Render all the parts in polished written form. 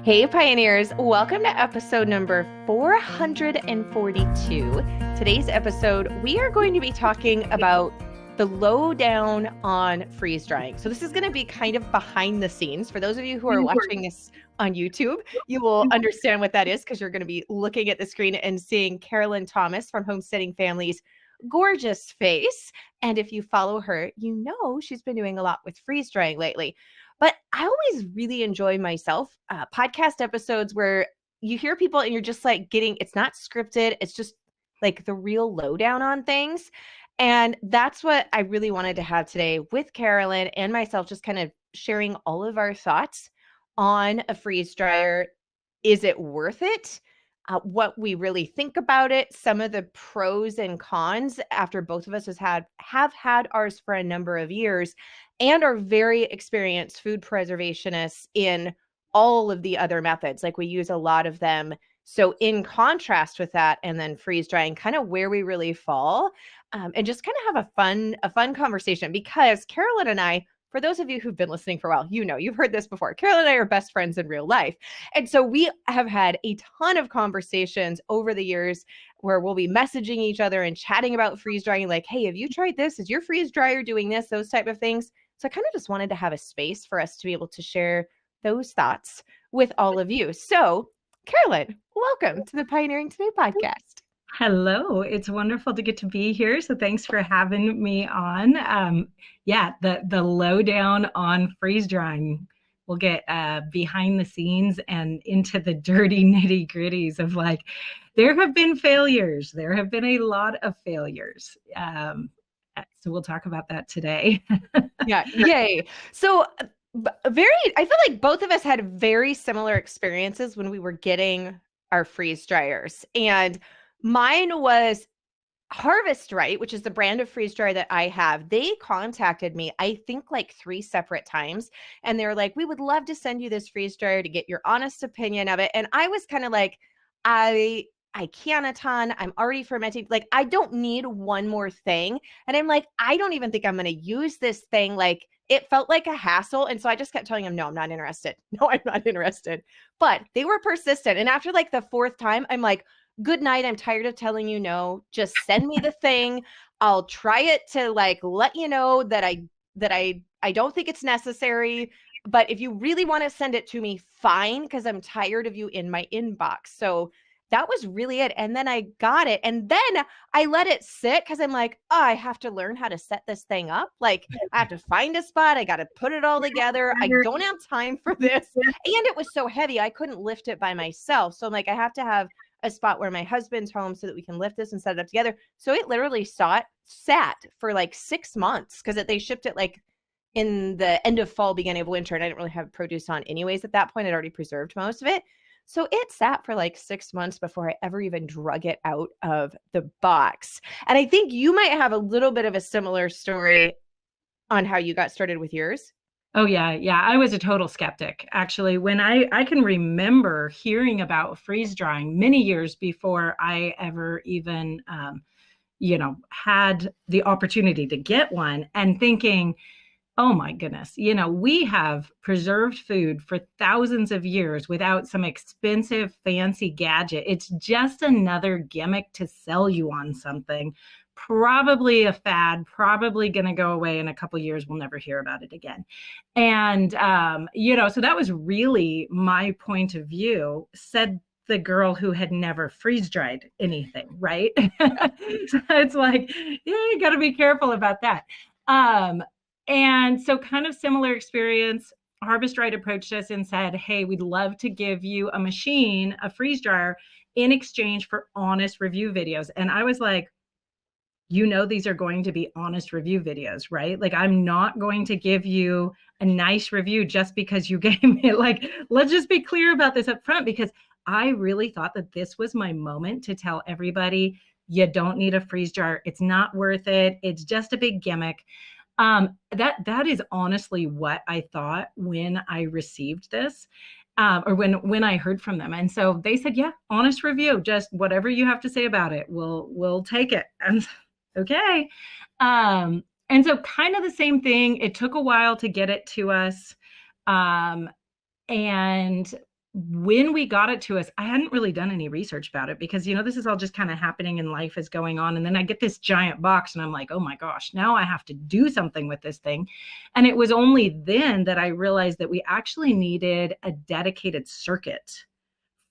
Hey Pioneers, welcome to episode number 442. Today's episode, we are going to be talking about the lowdown on freeze drying. So this is going to be kind of behind the scenes. For those of you who are watching this on YouTube, you will understand what that is because you're going to be looking at the screen and seeing Carolyn Thomas from Homesteading Family's gorgeous face. And if you follow her, you know she's been doing a lot with freeze drying lately. But I always really enjoy myself podcast episodes where you hear people and you're just like it's not scripted. It's just like the real lowdown on things. And that's what I really wanted to have today with Carolyn and myself, just kind of sharing all of our thoughts on a freeze dryer. Is it worth it? What we really think about it, some of the pros and cons after both of us have had ours for a number of years and are very experienced food preservationists in all of the other methods. Like we use a lot of them. So in contrast with that, and then freeze drying, kind of where we really fall, and just kind of have a fun conversation, because Carolyn and I, for those of you who've been listening for a while, you know, you've heard this before. Carolyn and I are best friends in real life. And so we have had a ton of conversations over the years where we'll be messaging each other and chatting about freeze drying, like, hey, have you tried this? Is your freeze dryer doing this? Those type of things. So I kind of just wanted to have a space for us to be able to share those thoughts with all of you. So Carolyn, welcome to the Pioneering Today podcast. Hello, it's wonderful to get to be here. So thanks for having me on. The lowdown on freeze drying. We'll get behind the scenes and into the dirty nitty gritties of like, there have been failures. There have been a lot of failures. So we'll talk about that today. Yeah, yay. So I feel like both of us had very similar experiences when we were getting our freeze dryers. And mine was Harvest Right, which is the brand of freeze dryer that I have. They contacted me, I think like 3 separate times. And they were like, we would love to send you this freeze dryer to get your honest opinion of it. And I was kind of like, I can a ton. I'm already fermenting. Like, I don't need one more thing. And I'm like, I don't even think I'm going to use this thing. Like, it felt like a hassle. And so I just kept telling them, no, I'm not interested. No, I'm not interested. But they were persistent. And after like the 4th time, I'm like, good night. I'm tired of telling you no. Just send me the thing. I'll try it to like let you know that I don't think it's necessary. But if you really want to send it to me, fine, because I'm tired of you in my inbox. So that was really it. And then I got it. And then I let it sit because I'm like, oh, I have to learn how to set this thing up. Like, I have to find a spot. I got to put it all together. I don't have time for this. And it was so heavy, I couldn't lift it by myself. So I'm like, I have to have a spot where my husband's home so that we can lift this and set it up together. So it literally sat for like 6 months because they shipped it like in the end of fall, beginning of winter. And I didn't really have produce on anyways at that point. I'd already preserved most of it. So it sat for like 6 months before I ever even drug it out of the box. And I think you might have a little bit of a similar story on how you got started with yours. Oh, yeah. Yeah. I was a total skeptic, actually. When I can remember hearing about freeze drying many years before I ever even, had the opportunity to get one, and thinking, oh my goodness, we have preserved food for thousands of years without some expensive, fancy gadget. It's just another gimmick to sell you on something. Probably a fad, probably going to go away in a couple of years. We'll never hear about it again. And, so that was really my point of view, said the girl who had never freeze dried anything, right? So it's like, yeah, you got to be careful about that. And so kind of similar experience. Harvest Right approached us and said, hey, we'd love to give you a machine, a freeze dryer, in exchange for honest review videos. And I was like, these are going to be honest review videos, right? Like, I'm not going to give you a nice review just because you gave me, like, let's just be clear about this up front, because I really thought that this was my moment to tell everybody, you don't need a freeze dryer. It's not worth it. It's just a big gimmick. That is honestly what I thought when I received this, or when I heard from them. And so they said, yeah, honest review, just whatever you have to say about it, we'll take it. And okay. And so kind of the same thing. It took a while to get it to us. And when we got it to us, I hadn't really done any research about it because, this is all just kind of happening and life is going on. And then I get this giant box and I'm like, oh my gosh, now I have to do something with this thing. And it was only then that I realized that we actually needed a dedicated circuit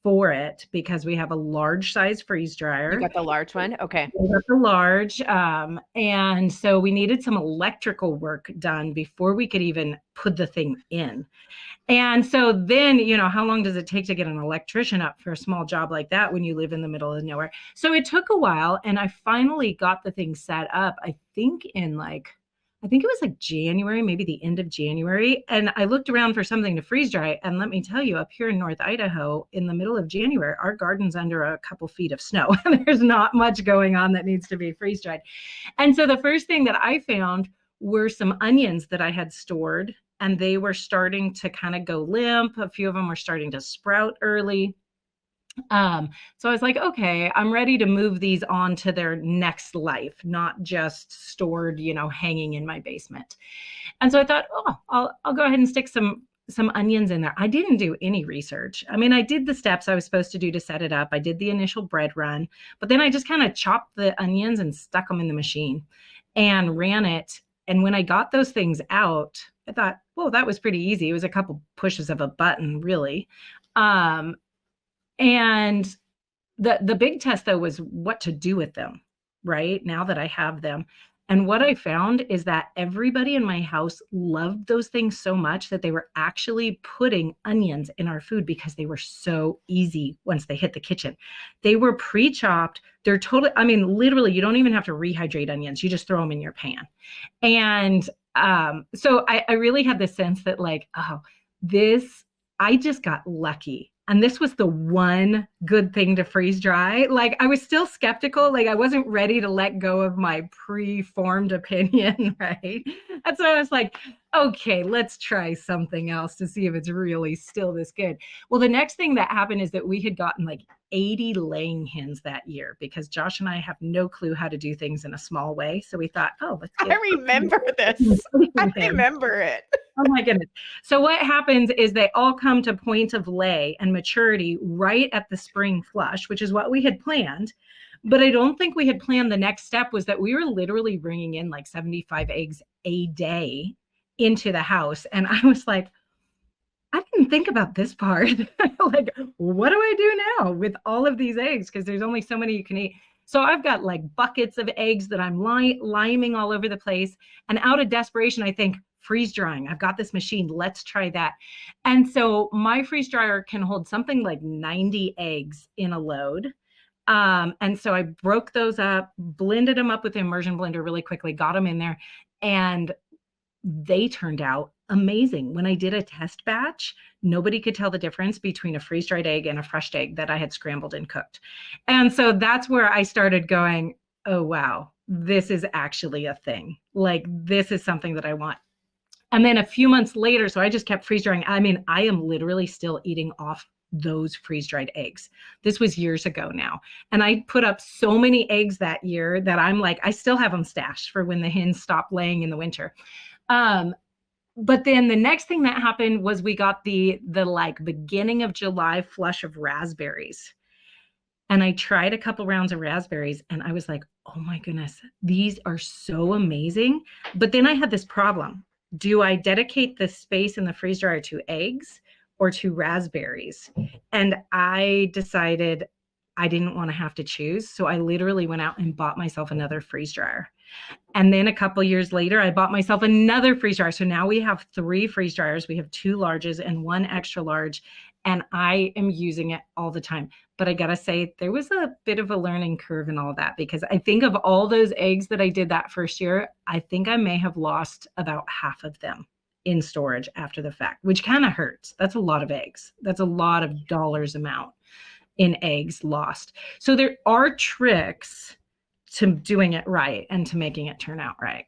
for it because we have a large size freeze dryer. You got the large one? Okay. We got the large. And so we needed some electrical work done before we could even put the thing in. And so then, how long does it take to get an electrician up for a small job like that when you live in the middle of nowhere? So it took a while, and I finally got the thing set up, I think it was like January, maybe the end of January. And I looked around for something to freeze dry. And let me tell you, up here in North Idaho, in the middle of January, our garden's under a couple feet of snow. There's not much going on that needs to be freeze dried. And so the first thing that I found were some onions that I had stored, and they were starting to kind of go limp. A few of them were starting to sprout early. So I was like, okay, I'm ready to move these on to their next life, not just stored, hanging in my basement. And so I thought, I'll go ahead and stick some onions in there. I didn't do any research. I mean, I did the steps I was supposed to do to set it up. I did the initial bread run, but then I just kind of chopped the onions and stuck them in the machine and ran it. And when I got those things out, I thought, well, that was pretty easy. It was a couple pushes of a button, really. And the big test, though, was what to do with them, right? Now that I have them. And what I found is that everybody in my house loved those things so much that they were actually putting onions in our food because they were so easy once they hit the kitchen. They were pre-chopped. They're totally, literally, you don't even have to rehydrate onions. You just throw them in your pan. And so I really had this sense that I just got lucky. And this was the one good thing to freeze dry. I was still skeptical. I wasn't ready to let go of my pre-formed opinion, right? And so I was like, okay, let's try something else to see if it's really still this good. Well, the next thing that happened is that we had gotten 80 laying hens that year because Josh and I have no clue how to do things in a small way. So we thought, let's get I remember this. I remember it. Oh my goodness. So what happens is they all come to point of lay and maturity right at the spring flush, which is what we had planned. But I don't think we had planned the next step was that we were literally bringing in 75 eggs a day into the house. And I was like, I didn't think about this part. What do I do now with all of these eggs? Because there's only so many you can eat. So I've got buckets of eggs that I'm liming all over the place. And out of desperation, I think, freeze drying. I've got this machine. Let's try that. And so my freeze dryer can hold something like 90 eggs in a load. And so I broke those up, blended them up with the immersion blender really quickly, got them in there, and they turned out amazing. When I did a test batch, nobody could tell the difference between a freeze-dried egg and a fresh egg that I had scrambled and cooked. And so that's where I started going, oh, wow, this is actually a thing. This is something that I want. And then a few months later, so I just kept freeze drying. I am literally still eating off those freeze-dried eggs. This was years ago now. And I put up so many eggs that year that I'm I still have them stashed for when the hens stop laying in the winter. But then the next thing that happened was we got the beginning of July flush of raspberries. And I tried a couple rounds of raspberries and I was like, oh my goodness, these are so amazing. But then I had this problem. Do I dedicate the space in the freeze dryer to eggs or to raspberries? And I decided I didn't want to have to choose. So I literally went out and bought myself another freeze dryer. And then a couple years later, I bought myself another freeze dryer. So now we have 3 freeze dryers. We have 2 larges and 1 extra large. And I am using it all the time. But I got to say, there was a bit of a learning curve and all that, because I think of all those eggs that I did that first year, I think I may have lost about half of them in storage after the fact, which kind of hurts. That's a lot of eggs. That's a lot of dollars amount in eggs lost. So there are tricks to doing it right and to making it turn out right.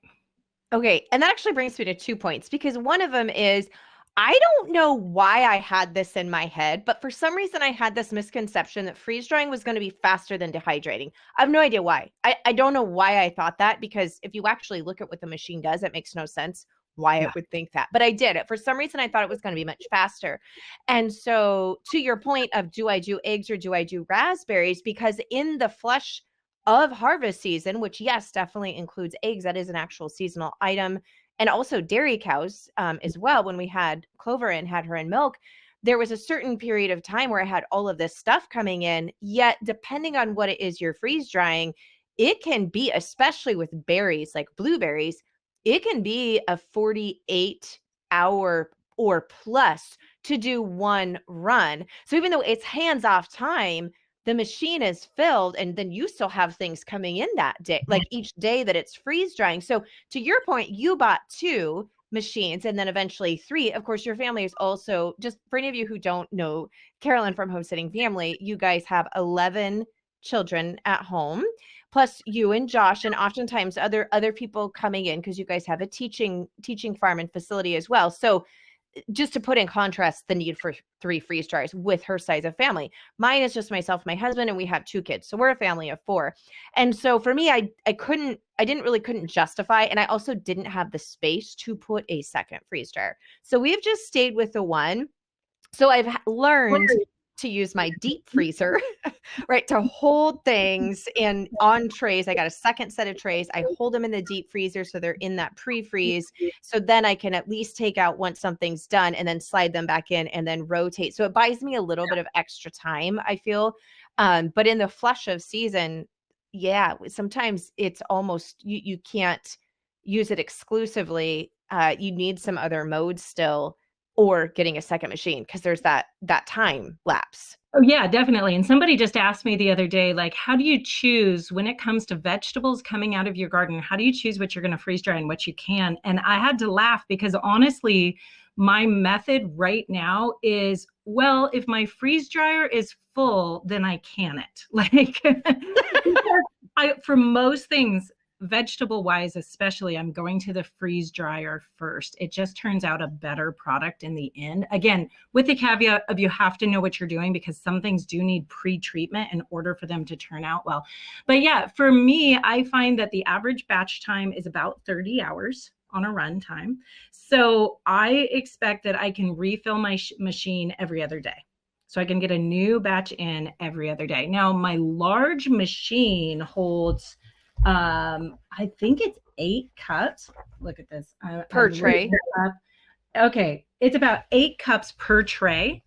Okay. And that actually brings me to 2 points, because one of them is, I don't know why I had this in my head, but for some reason I had this misconception that freeze drying was going to be faster than dehydrating. I have no idea why. I don't know why I thought that, because if you actually look at what the machine does, it makes no sense why I Yeah. would think that, but I did it. For some reason, I thought it was going to be much faster. And so to your point of, do I do eggs or do I do raspberries? Because in the flush of harvest season, which yes, definitely includes eggs, that is an actual seasonal item, and also dairy cows as well. When we had Clover and had her in milk, there was a certain period of time where I had all of this stuff coming in, yet depending on what it is you're freeze drying, it can be, especially with berries like blueberries, it can be a 48-hour or plus to do one run. So even though it's hands-off time, the machine is filled and then you still have things coming in that day, like each day that it's freeze drying. So to your point, you bought 2 machines and then eventually 3. Of course, your family is also, just for any of you who don't know Carolyn from Homesteading Family, you guys have 11 children at home, plus you and Josh, and oftentimes other people coming in because you guys have a teaching farm and facility as well. So just to put in contrast the need for 3 freeze dryers with her size of family. Mine is just myself, my husband, and we have 2 kids. So we're a family of 4. And so for me, I couldn't justify, and I also didn't have the space to put a second freeze dryer. So we've just stayed with the one. So I've learned to use my deep freezer, right, to hold things in on trays. I got a second set of trays. I hold them in the deep freezer so they're in that pre-freeze. So then I can at least take out once something's done and then slide them back in and then rotate. So it buys me a little bit of extra time, I feel. But in the flush of season, yeah, sometimes it's almost you can't use it exclusively. You need some other modes still, or getting a second machine because there's that time lapse. Oh, yeah, definitely. And somebody just asked me the other day, like, how do you choose when it comes to vegetables coming out of your garden? How do you choose what you're going to freeze dry and what you can? And I had to laugh because honestly, my method right now is, well, if my freeze dryer is full, then I can it. Like, for most things, vegetable wise, especially, I'm going to the freeze dryer first. It just turns out a better product in the end. Again, with the caveat of you have to know what you're doing because some things do need pre-treatment in order for them to turn out well. But yeah, for me, I find that the average batch time is about 30 hours on a run time. So I expect that I can refill my machine every other day. So I can get a new batch in every other day. Now, my large machine holds I think it's 8 cups. Look at this. Per tray. Okay. It's about 8 cups per tray.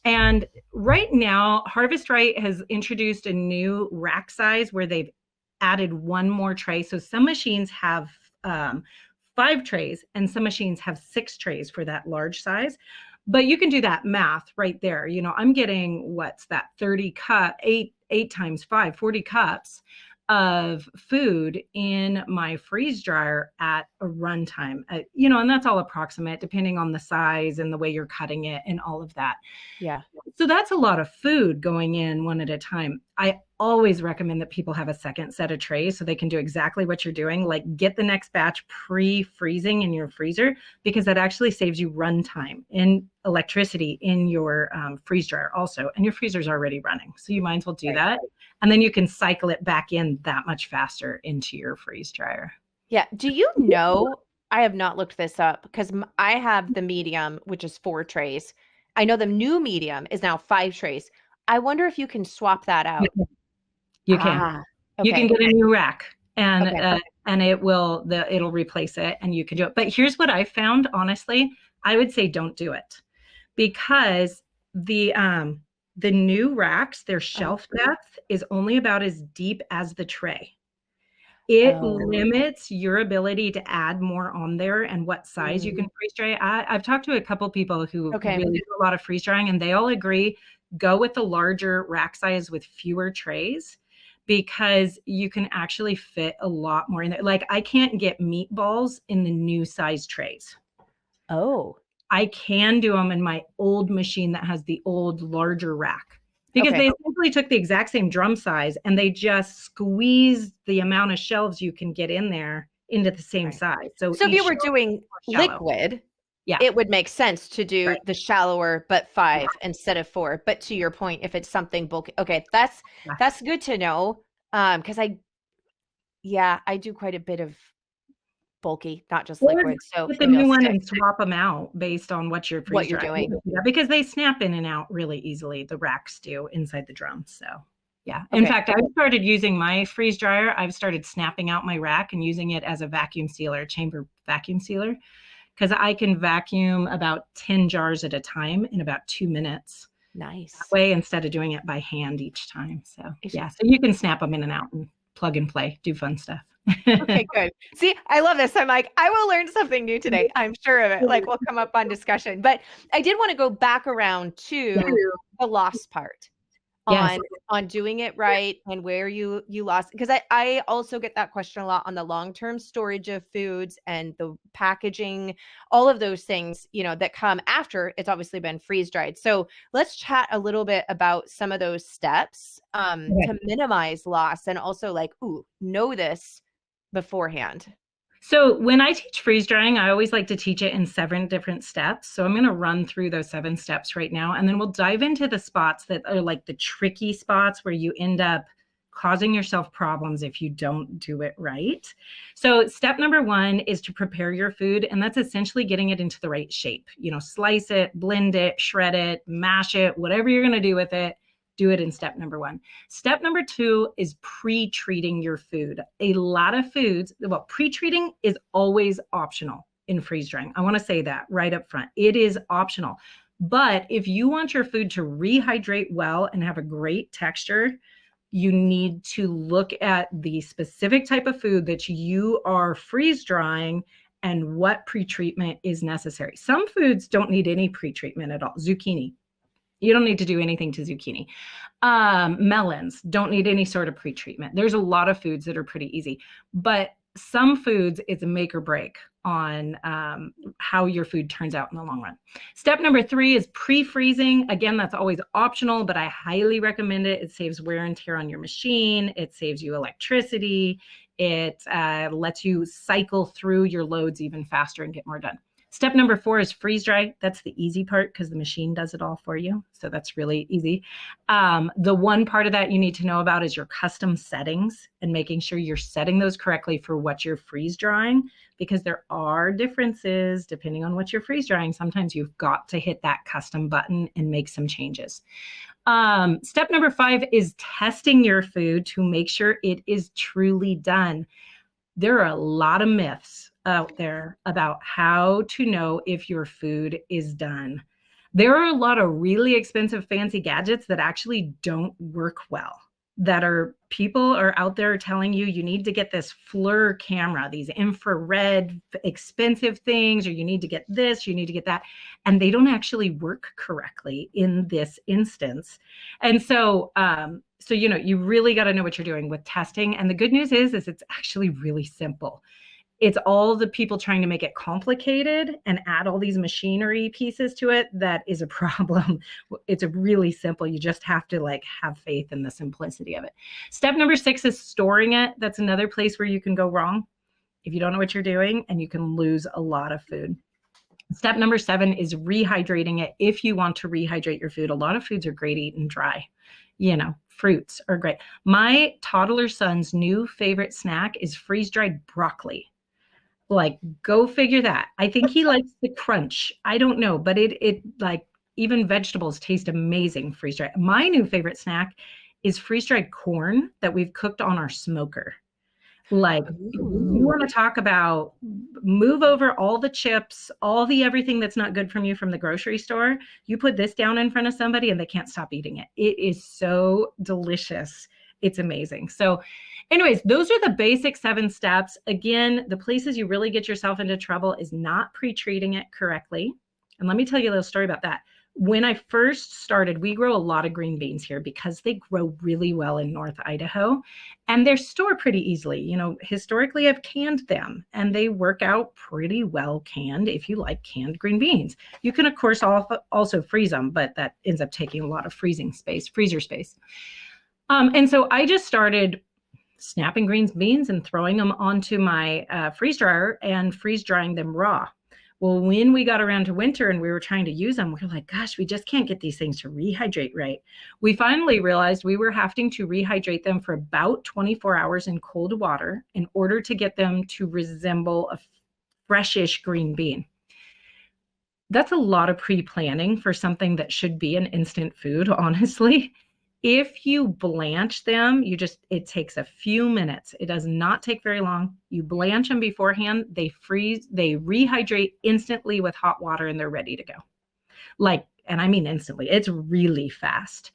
And right now, Harvest Right has introduced a new rack size where they've added one more tray. So some machines have 5 trays and some machines have 6 trays for that large size. But you can do that math right there. You know, I'm getting, what's that, 30 cup, 8 times 5, 40 cups of food in my freeze dryer at a runtime, you know, and that's all approximate depending on the size and the way you're cutting it and all of that. Yeah. So that's a lot of food going in one at a time. I always recommend that people have a second set of trays so they can do exactly what you're doing, like get the next batch pre-freezing in your freezer, because that actually saves you runtime and electricity in your freeze dryer also. And your freezer's already running. So you might as well do that. And then you can cycle it back in that much faster into your freeze dryer. Yeah. Do you know, I have not looked this up because I have the medium, which is 4 trays. I know the new medium is now 5 trays. I wonder if you can swap that out. You can. Okay. You can get a new rack and Okay. and it'll replace it and you can do it. But here's what I found, honestly, I would say don't do it, because the new racks, their shelf depth is only about as deep as the tray. It limits your ability to add more on there and what size you can freeze dry. I've talked to a couple people who really do a lot of freeze drying, and they all agree, go with the larger rack size with fewer trays, because you can actually fit a lot more in there. Like, I can't get meatballs in the new size trays. Oh. I can do them in my old machine that has the old larger rack, because they essentially took the exact same drum size and they just squeezed the amount of shelves you can get in there into the same size. So if you were doing liquid, it would make sense to do the shallower, but 5 instead of 4. But to your point, if it's something bulky, that's good to know. Because I do quite a bit of bulky, not just Or liquid. So get the maybe I'll new one stick and swap them out based on what you're what freeze you're drying. doing. Because they snap in and out really easily. The racks do inside the drum. So yeah. In Okay. fact, I've started using my freeze dryer. I've started snapping out my rack and using it as a vacuum sealer, chamber vacuum sealer, because I can vacuum about 10 jars at a time in about 2 minutes. Nice. That way, instead of doing it by hand each time. So yeah, so you can snap them in and out and plug and play, do fun stuff. Okay, good. See, I love this. I'm like, I will learn something new today. I'm sure of it. Like, we'll come up on discussion. But I did want to go back around to the loss part Yes. on doing it right and where you lost, because I also get that question a lot on the long-term storage of foods and the packaging, all of those things, you know, that come after it's obviously been freeze dried. So let's chat a little bit about some of those steps to minimize loss, and also like, know this beforehand. So when I teach freeze drying, I always like to teach it in 7 different steps. So I'm going to run through those 7 steps right now, and then we'll dive into the spots that are like the tricky spots where you end up causing yourself problems if you don't do it right. So step number 1 is to prepare your food, and that's essentially getting it into the right shape. You know, slice it, blend it, shred it, mash it, whatever you're going to do with it. Do it in step number 1. Step number 2 is pre-treating your food. A lot of foods, well, pre-treating is always optional in freeze drying. I want to say that right up front. It is optional. But if you want your food to rehydrate well and have a great texture, you need to look at the specific type of food that you are freeze drying and what pre-treatment is necessary. Some foods don't need any pre-treatment at all. Zucchini. You don't need to do anything to zucchini. Melons don't need any sort of pre-treatment. There's a lot of foods that are pretty easy, but some foods, it's a make or break on how your food turns out in the long run. Step number 3 is pre-freezing. Again, that's always optional, but I highly recommend it. It saves wear and tear on your machine. It saves you electricity. It lets you cycle through your loads even faster and get more done. Step number 4 is freeze dry. That's the easy part because the machine does it all for you. So that's really easy. The one part of that you need to know about is your custom settings and making sure you're setting those correctly for what you're freeze drying, because there are differences depending on what you're freeze drying. Sometimes you've got to hit that custom button and make some changes. Step number 5 is testing your food to make sure it is truly done. There are a lot of myths out there about how to know if your food is done. There are a lot of really expensive fancy gadgets that actually don't work well, that are people are out there telling you you need to get this FLIR camera, these infrared expensive things, or you need to get this, you need to get that, and they don't actually work correctly in this instance. And so you know, you really got to know what you're doing with testing. And the good news is it's actually really simple. It's all the people trying to make it complicated and add all these machinery pieces to it that is a problem. It's a really simple. You just have to like have faith in the simplicity of it. Step number 6 is storing it. That's another place where you can go wrong if you don't know what you're doing, and you can lose a lot of food. Step number 7 is rehydrating it. If you want to rehydrate your food, a lot of foods are great eaten dry. You know, fruits are great. My toddler son's new favorite snack is freeze-dried broccoli. Like, go figure that. I think he likes the crunch. I don't know, but it like, even vegetables taste amazing freeze-dried. My new favorite snack is freeze-dried corn that we've cooked on our smoker. Like, you want to talk about move over all the chips, all the everything that's not good from you from the grocery store. You put this down in front of somebody and they can't stop eating it. It is so delicious. It's amazing. So anyways, those are the basic 7 steps. Again, the places you really get yourself into trouble is not pre-treating it correctly. And let me tell you a little story about that. When I first started, we grow a lot of green beans here because they grow really well in North Idaho, and they're stored pretty easily. You know, historically I've canned them and they work out pretty well canned if you like canned green beans. You can of course also freeze them, but that ends up taking a lot of freezer space. And so I just started snapping green beans and throwing them onto my freeze dryer and freeze drying them raw. Well, when we got around to winter and we were trying to use them, we were like, gosh, we just can't get these things to rehydrate right. We finally realized we were having to rehydrate them for about 24 hours in cold water in order to get them to resemble freshish green bean. That's a lot of pre-planning for something that should be an instant food, honestly. If you blanch them, it takes a few minutes. It does not take very long. You blanch them beforehand, they freeze, they rehydrate instantly with hot water, and they're ready to go. And I mean instantly, it's really fast.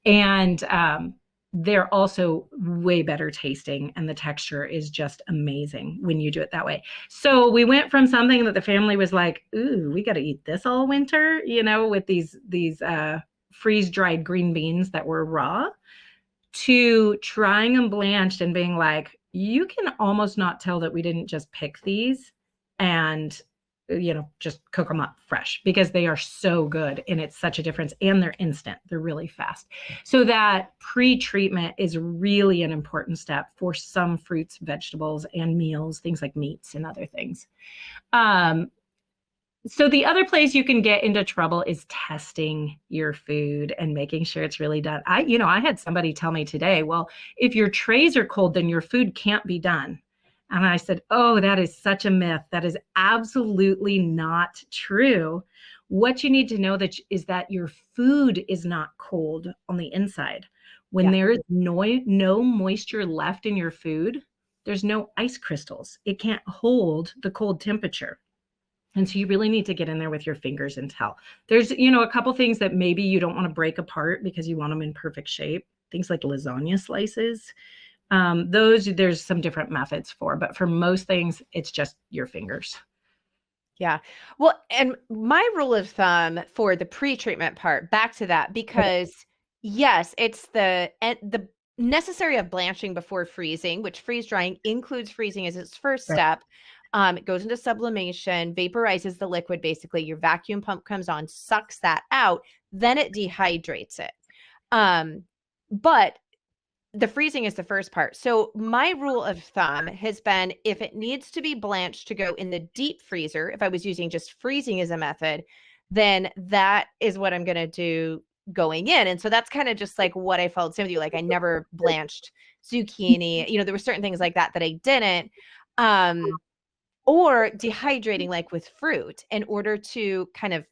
And they're also way better tasting, and the texture is just amazing when you do it that way. So we went from something that the family was like, ooh, we got to eat this all winter, with these freeze-dried green beans that were raw, to trying them blanched and being like, you can almost not tell that we didn't just pick these and just cook them up fresh, because they are so good, and it's such a difference, and they're instant. They're really fast. So that pre-treatment is really an important step for some fruits, vegetables, and meals, things like meats and other things. So the other place you can get into trouble is testing your food and making sure it's really done. I had somebody tell me today, well, if your trays are cold, then your food can't be done. And I said, oh, that is such a myth. That is absolutely not true. What you need to know is that your food is not cold on the inside. When there is no moisture left in your food, there's no ice crystals. It can't hold the cold temperature. And so you really need to get in there with your fingers and tell. There's, a couple things that maybe you don't want to break apart because you want them in perfect shape. Things like lasagna slices. There's some different methods for, but for most things, it's just your fingers. Yeah. Well, and my rule of thumb for the pre-treatment part, back to that, because yes, it's the necessary of blanching before freezing, which freeze drying includes freezing as its first step. It goes into sublimation, vaporizes the liquid. Basically, your vacuum pump comes on, sucks that out, then it dehydrates it. But the freezing is the first part. So my rule of thumb has been, if it needs to be blanched to go in the deep freezer, if I was using just freezing as a method, then that is what I'm going to do going in. And so that's kind of just like what I followed same with you. Like I never blanched zucchini. There were certain things like that I didn't. Or dehydrating, like with fruit, in order to kind of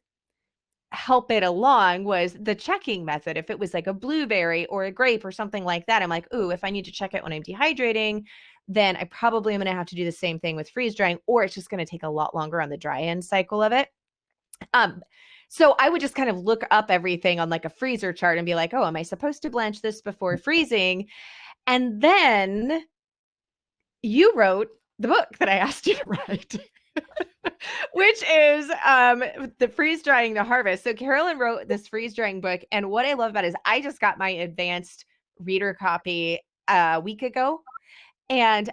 help it along, was the checking method. If it was like a blueberry or a grape or something like that, I'm like, ooh, if I need to check it when I'm dehydrating, then I probably am going to have to do the same thing with freeze drying, or it's just going to take a lot longer on the dry end cycle of it. So I would just kind of look up everything on like a freezer chart and be like, oh, am I supposed to blanch this before freezing? And then you wrote the book that I asked you to write, which is the freeze drying to harvest. So Carolyn wrote this freeze drying book. And what I love about it is I just got my advanced reader copy a week ago. And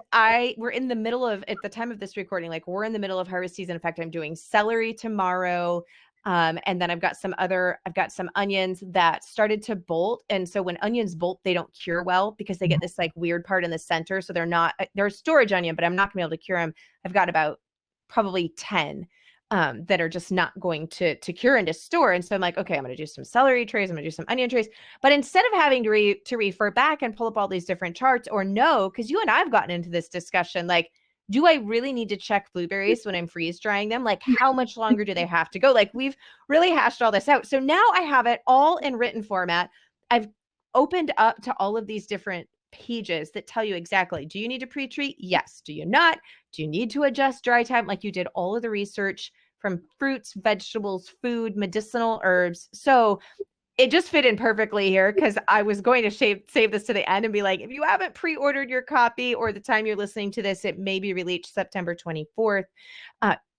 we're in the middle of, at the time of this recording, like we're in the middle of harvest season. In fact, I'm doing celery tomorrow. And then I've got some onions that started to bolt. And so when onions bolt, they don't cure well because they get this like weird part in the center. So they're a storage onion, but I'm not gonna be able to cure them. I've got about probably 10 that are just not going to cure and to store. And so I'm like, okay, I'm going to do some celery trays. I'm going to do some onion trays. But instead of having to refer back and pull up all these different charts, or no, because you and I've gotten into this discussion, like, do I really need to check blueberries when I'm freeze drying them? Like, how much longer do they have to go? Like, we've really hashed all this out. So now I have it all in written format. I've opened up to all of these different pages that tell you exactly, do you need to pre-treat? Yes. Do you not? Do you need to adjust dry time? Like, you did all of the research from fruits, vegetables, food, medicinal herbs. So it just fit in perfectly here, because I was going to save this to the end and be like, if you haven't pre-ordered your copy, or the time you're listening to this, it may be released September 24th.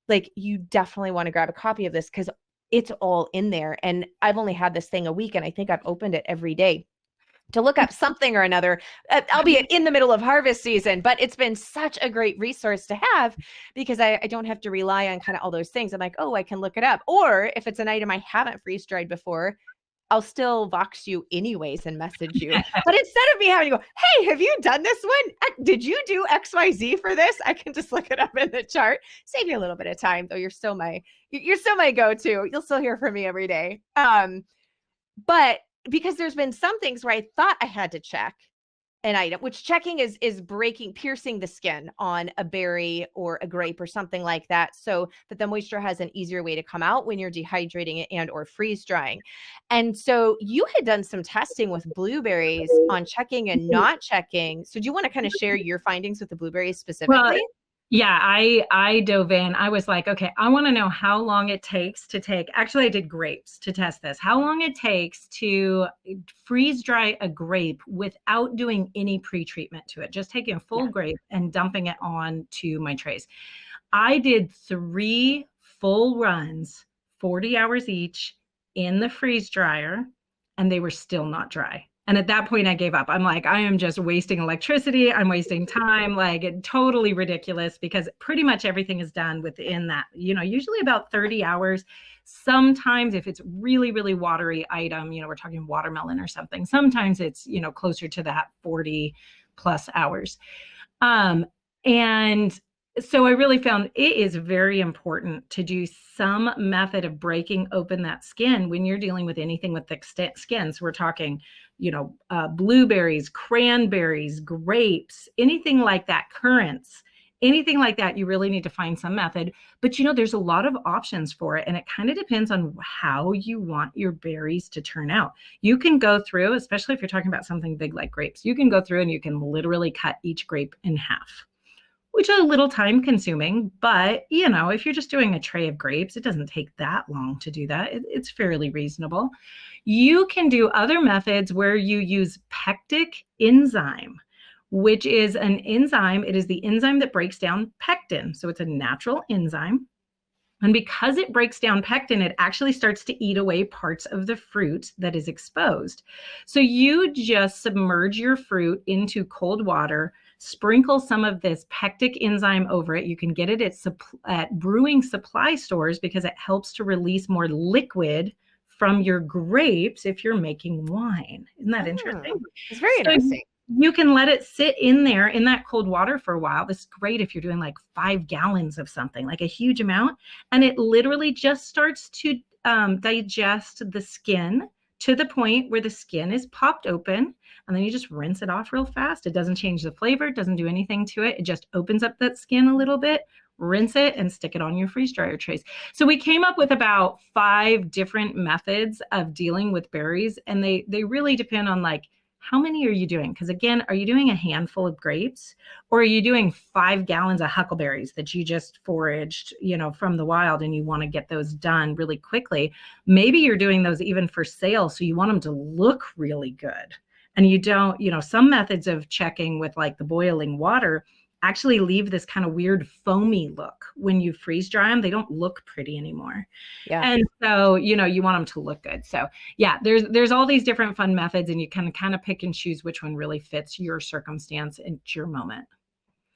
Like, you definitely want to grab a copy of this, because it's all in there. And I've only had this thing a week, and I think I've opened it every day to look up something or another, albeit in the middle of harvest season. But it's been such a great resource to have, because I don't have to rely on kind of all those things. I'm like, oh, I can look it up. Or if it's an item I haven't freeze dried before, I'll still Vox you anyways and message you. But instead of me having to go, hey, have you done this one? Did you do XYZ for this? I can just look it up in the chart. Save you a little bit of time, though. You're still my go-to. You'll still hear from me every day. But because there's been some things where I thought I had to check, an item, which checking is piercing the skin on a berry or a grape or something like that, so that the moisture has an easier way to come out when you're dehydrating it and or freeze drying. And so you had done some testing with blueberries on checking and not checking. So do you want to kind of share your findings with the blueberries Well, specifically? yeah, I dove in. I was like, okay, I want to know how long it takes to take. Actually, I did grapes to test this. How long it takes to freeze dry a grape without doing any pre-treatment to it, just taking a full Yeah. grape and dumping it on to my trays. I did 3 full runs, 40 hours each in the freeze dryer, and they were still not dry. And at that point, I gave up. I'm like, I am just wasting electricity. I'm wasting time, like totally ridiculous, because pretty much everything is done within that, usually about 30 hours. Sometimes if it's really, really watery item, we're talking watermelon or something, sometimes it's, closer to that 40 plus hours. And so I really found it is very important to do some method of breaking open that skin when you're dealing with anything with thick skin. So we're talking, blueberries, cranberries, grapes, anything like that, currants, anything like that. You really need to find some method, but there's a lot of options for it. And it kind of depends on how you want your berries to turn out. You can go through, especially if you're talking about something big like grapes, you can go through and you can literally cut each grape in half, which is a little time consuming, but if you're just doing a tray of grapes, it doesn't take that long to do that. It's fairly reasonable. You can do other methods where you use pectic enzyme, which is an enzyme. It is the enzyme that breaks down pectin. So it's a natural enzyme. And because it breaks down pectin, it actually starts to eat away parts of the fruit that is exposed. So you just submerge your fruit into cold water, sprinkle some of this pectic enzyme over it. You can get it at brewing supply stores because it helps to release more liquid from your grapes if you're making wine. Isn't that interesting? It's very So interesting. you can let it sit in there in that cold water for a while. This is great if you're doing like 5 gallons of something, like a huge amount. And it literally just starts to digest the skin to the point where the skin is popped open. And then you just rinse it off real fast. It doesn't change the flavor. It doesn't do anything to it. It just opens up that skin a little bit, rinse it, and stick it on your freeze dryer trays. So we came up with about 5 different methods of dealing with berries. And they really depend on like, how many are you doing? Because again, are you doing a handful of grapes, or are you doing 5 gallons of huckleberries that you just foraged, from the wild, and you want to get those done really quickly? Maybe you're doing those even for sale, so you want them to look really good. And you don't, some methods of checking with like the boiling water actually leave this kind of weird foamy look. When you freeze dry them, they don't look pretty anymore. Yeah. And so, you want them to look good. So yeah, there's all these different fun methods, and you can kind of pick and choose which one really fits your circumstance and your moment.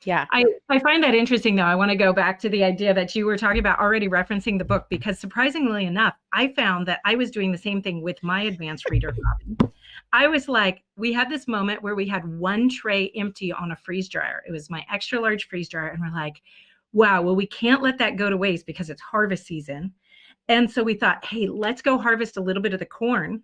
Yeah. I find that interesting, though. I want to go back to the idea that you were talking about already referencing the book, because surprisingly enough, I found that I was doing the same thing with my advanced reader hobby. I was like, we had this moment where we had 1 tray empty on a freeze dryer. It was my extra large freeze dryer. And we're like, wow, well, we can't let that go to waste because it's harvest season. And so we thought, hey, let's go harvest a little bit of the corn,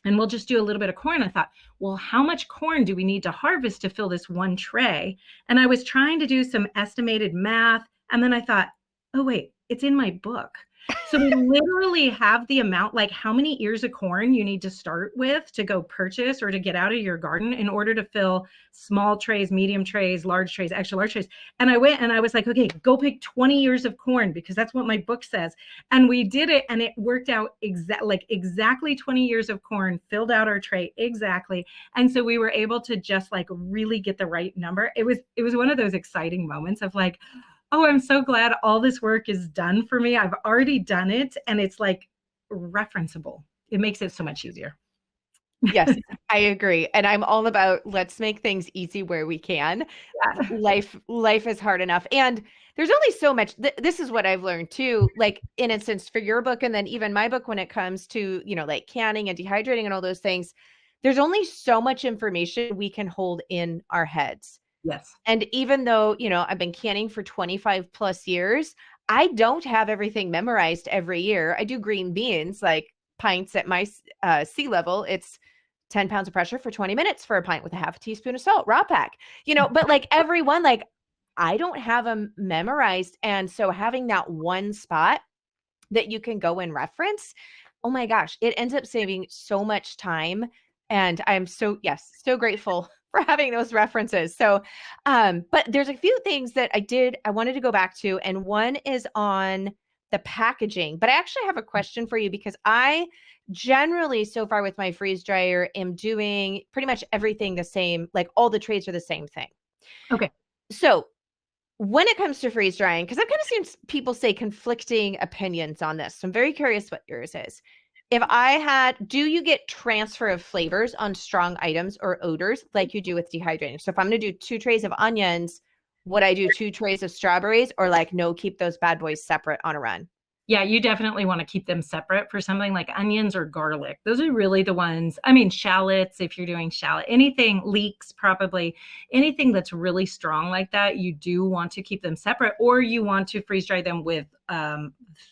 and we'll just do a little bit of corn. I thought, well, how much corn do we need to harvest to fill this 1 tray? And I was trying to do some estimated math. And then I thought, oh, wait, it's in my book. So we literally have the amount, like how many ears of corn you need to start with to go purchase or to get out of your garden in order to fill small trays, medium trays, large trays, extra large trays. And I went and I was like, okay, go pick 20 ears of corn, because that's what my book says. And we did it, and it worked out exactly 20 ears of corn filled out our tray exactly. And so we were able to just like really get the right number. It was one of those exciting moments of like, oh, I'm so glad all this work is done for me. I've already done it, and it's like referenceable. It makes it so much easier. Yes, I agree. And I'm all about, let's make things easy where we can. Life is hard enough. And there's only so much. This is what I've learned too, like in instance for your book, and then even my book, when it comes to, like canning and dehydrating and all those things, there's only so much information we can hold in our heads. Yes. And even though, I've been canning for 25 plus years, I don't have everything memorized every year. I do green beans, like pints at my sea level. It's 10 pounds of pressure for 20 minutes for a pint with a half a teaspoon of salt, raw pack, but like everyone, like I don't have them memorized. And so having that one spot that you can go and reference, oh my gosh, it ends up saving so much time. And I'm so grateful for having those references. So, but there's a few things that I wanted to go back to, and one is on the packaging, but I actually have a question for you because I generally so far with my freeze dryer am doing pretty much everything the same, like all the trays are the same thing. Okay. So when it comes to freeze drying, because I've kind of seen people say conflicting opinions on this. So I'm very curious what yours is. Do you get transfer of flavors on strong items or odors like you do with dehydrating? So if I'm going to do 2 trays of onions, would I do 2 trays of strawberries, or like, no, keep those bad boys separate on a run? Yeah, you definitely want to keep them separate for something like onions or garlic. Those are really the ones. I mean, shallots, if you're doing shallot, anything, leeks, probably anything that's really strong like that, you do want to keep them separate, or you want to freeze dry them with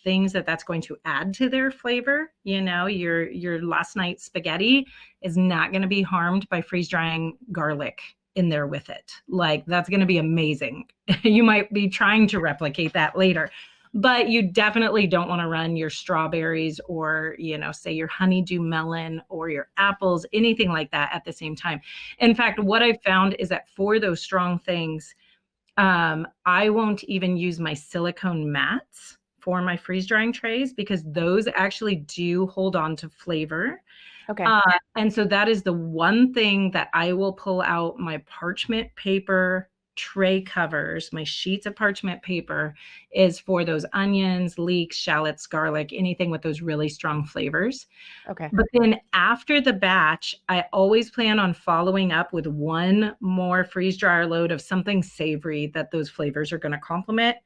things that's going to add to their flavor. Your last night's spaghetti is not going to be harmed by freeze drying garlic in there with it. Like, that's going to be amazing. You might be trying to replicate that later. But you definitely don't want to run your strawberries or, say your honeydew melon or your apples, anything like that at the same time. In fact, what I've found is that for those strong things, I won't even use my silicone mats for my freeze drying trays because those actually do hold on to flavor. Okay. And so that is the one thing that I will pull out my parchment paper tray covers, my sheets of parchment paper, is for those onions, leeks, shallots, garlic, anything with those really strong flavors. Okay. But then after the batch, I always plan on following up with one more freeze dryer load of something savory that those flavors are going to complement,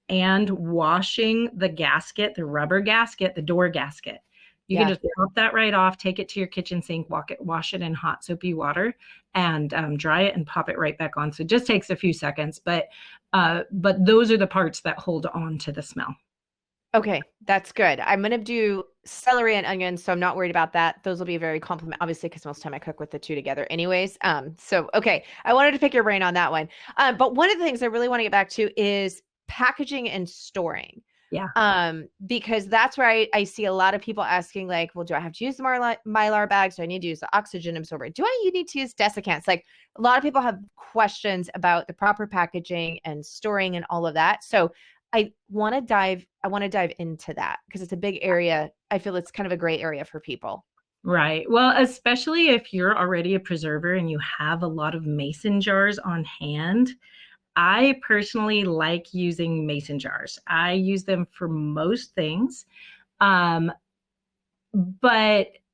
and washing the gasket, the rubber gasket, the door gasket. You can just pop that right off, take it to your kitchen sink, wash it in hot soapy water, and dry it and pop it right back on. So it just takes a few seconds, but those are the parts that hold on to the smell. Okay, that's good. I'm going to do celery and onions, so I'm not worried about that. Those will be very complement, obviously, because most of the time I cook with the two together anyways. So, okay, I wanted to pick your brain on that one. But one of the things I really want to get back to is packaging and storing. Yeah. Because that's where I see a lot of people asking, like, well, do I have to use the Mylar bags? Do I need to use the oxygen absorber? You need to use desiccants? Like, a lot of people have questions about the proper packaging and storing and all of that. So I want to dive into that because it's a big area. I feel it's kind of a gray area for people. Right. Well, especially if you're already a preserver and you have a lot of mason jars on hand. I personally like using mason jars. I use them for most things. But